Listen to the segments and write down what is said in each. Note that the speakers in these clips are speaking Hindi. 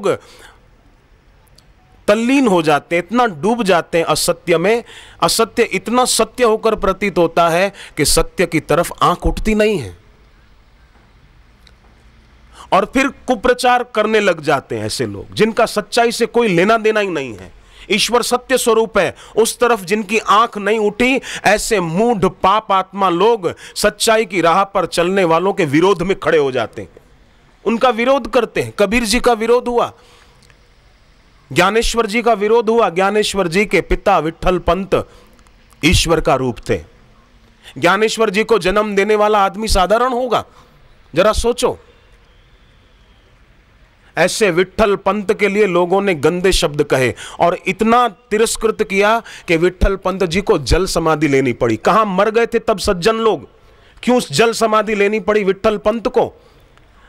लोग तल्लीन हो जाते हैं, इतना डूब जाते हैं असत्य में, असत्य इतना सत्य होकर प्रतीत होता है कि सत्य की तरफ आंख उठती नहीं है, और फिर कुप्रचार करने लग जाते हैं ऐसे लोग जिनका सच्चाई से कोई लेना देना ही नहीं है। ईश्वर सत्य स्वरूप है, उस तरफ जिनकी आंख नहीं उठी, ऐसे मूढ़ पाप आत्मा लोग सच्चाई की राह पर चलने वालों के विरोध में खड़े हो जाते हैं, उनका विरोध करते हैं। कबीर जी का विरोध हुआ, ज्ञानेश्वर जी का विरोध हुआ। ज्ञानेश्वर जी के पिता विट्ठल पंत ईश्वर का रूप थे। ज्ञानेश्वर जी को जन्म देने वाला आदमी साधारण होगा? जरा सोचो। ऐसे विट्ठल पंत के लिए लोगों ने गंदे शब्द कहे और इतना तिरस्कृत किया कि विट्ठल पंत जी को जल समाधि लेनी पड़ी। कहां मर गए थे तब सज्जन लोग? क्यों जल समाधि लेनी पड़ी विट्ठल पंत को?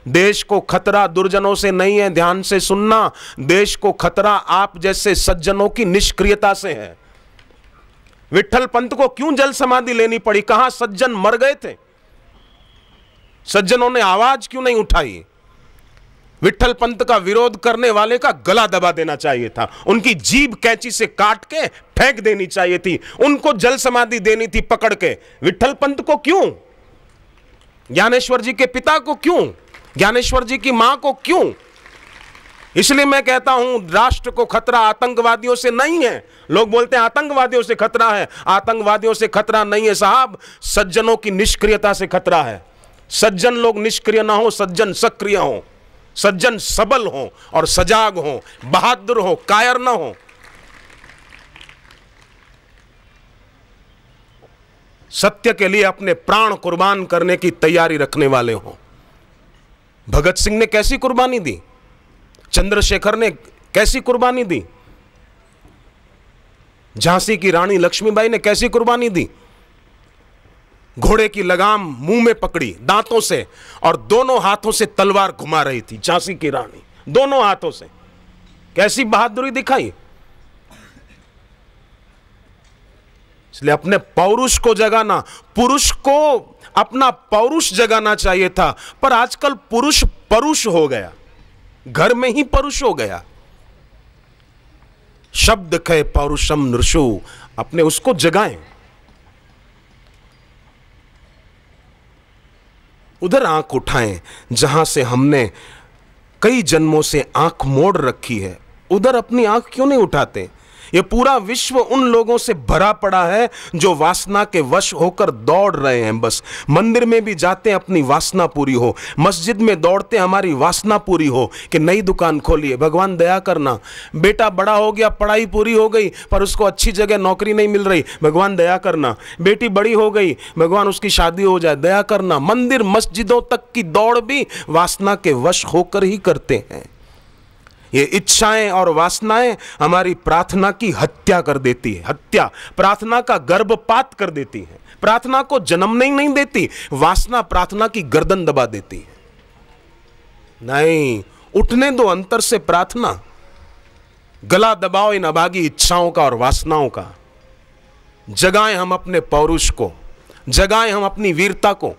देश को खतरा दुर्जनों से नहीं है, ध्यान से सुनना, देश को खतरा आप जैसे सज्जनों की निष्क्रियता से है। विट्ठल पंत को क्यों जल समाधि लेनी पड़ी? कहां सज्जन मर गए थे? सज्जनों ने आवाज क्यों नहीं उठाई? विट्ठल पंत का विरोध करने वाले का गला दबा देना चाहिए था, उनकी जीभ कैंची से काट के फेंक देनी चाहिए थी, उनको जल समाधि देनी थी पकड़ के। विट्ठल पंत को क्यों? ज्ञानेश्वर जी के पिता को क्यों? ज्ञानेश्वर जी की मां को क्यों? इसलिए मैं कहता हूं राष्ट्र को खतरा आतंकवादियों से नहीं है। लोग बोलते हैं आतंकवादियों से खतरा है, आतंकवादियों से खतरा नहीं है साहब, सज्जनों की निष्क्रियता से खतरा है। सज्जन लोग निष्क्रिय ना हो, सज्जन सक्रिय हो, सज्जन सबल हो और सजाग हो, बहादुर हो, कायर ना हो। सत्य के लिए अपने प्राण कुर्बान करने की तैयारी रखने वाले हो। भगत सिंह ने कैसी कुर्बानी दी? चंद्रशेखर ने कैसी कुर्बानी दी? झांसी की रानी लक्ष्मीबाई ने कैसी कुर्बानी दी? घोड़े की लगाम मुंह में पकड़ी दांतों से और दोनों हाथों से तलवार घुमा रही थी झांसी की रानी, दोनों हाथों से। कैसी बहादुरी दिखाई! इसलिए अपने पौरुष को जगाना, पुरुष को अपना पौरुष जगाना चाहिए था, पर आजकल पुरुष परुष हो गया, घर में ही परुष हो गया। शब्द कहे पौरुषम नृषु, अपने उसको जगाएं, उधर आंख उठाएं जहां से हमने कई जन्मों से आंख मोड़ रखी है, उधर अपनी आंख क्यों नहीं उठाते? ये पूरा विश्व उन लोगों से भरा पड़ा है जो वासना के वश होकर दौड़ रहे हैं। बस मंदिर में भी जाते हैं अपनी वासना पूरी हो, मस्जिद में दौड़ते हैं हमारी वासना पूरी हो कि नई दुकान खोलिए, भगवान दया करना। बेटा बड़ा हो गया, पढ़ाई पूरी हो गई पर उसको अच्छी जगह नौकरी नहीं मिल रही, भगवान दया करना। बेटी बड़ी हो गई, भगवान उसकी शादी हो जाए, दया करना। मंदिर मस्जिदों तक की दौड़ भी वासना के वश होकर ही करते हैं। ये इच्छाएं और वासनाएं हमारी प्रार्थना की हत्या कर देती है, हत्या, प्रार्थना का गर्भपात कर देती है, प्रार्थना को जन्म नहीं देती। वासना प्रार्थना की गर्दन दबा देती है। नहीं, उठने दो अंतर से प्रार्थना, गला दबाओ इन अभागी इच्छाओं का और वासनाओं का। जगाएं हम अपने पौरुष को, जगाएं हम अपनी वीरता को,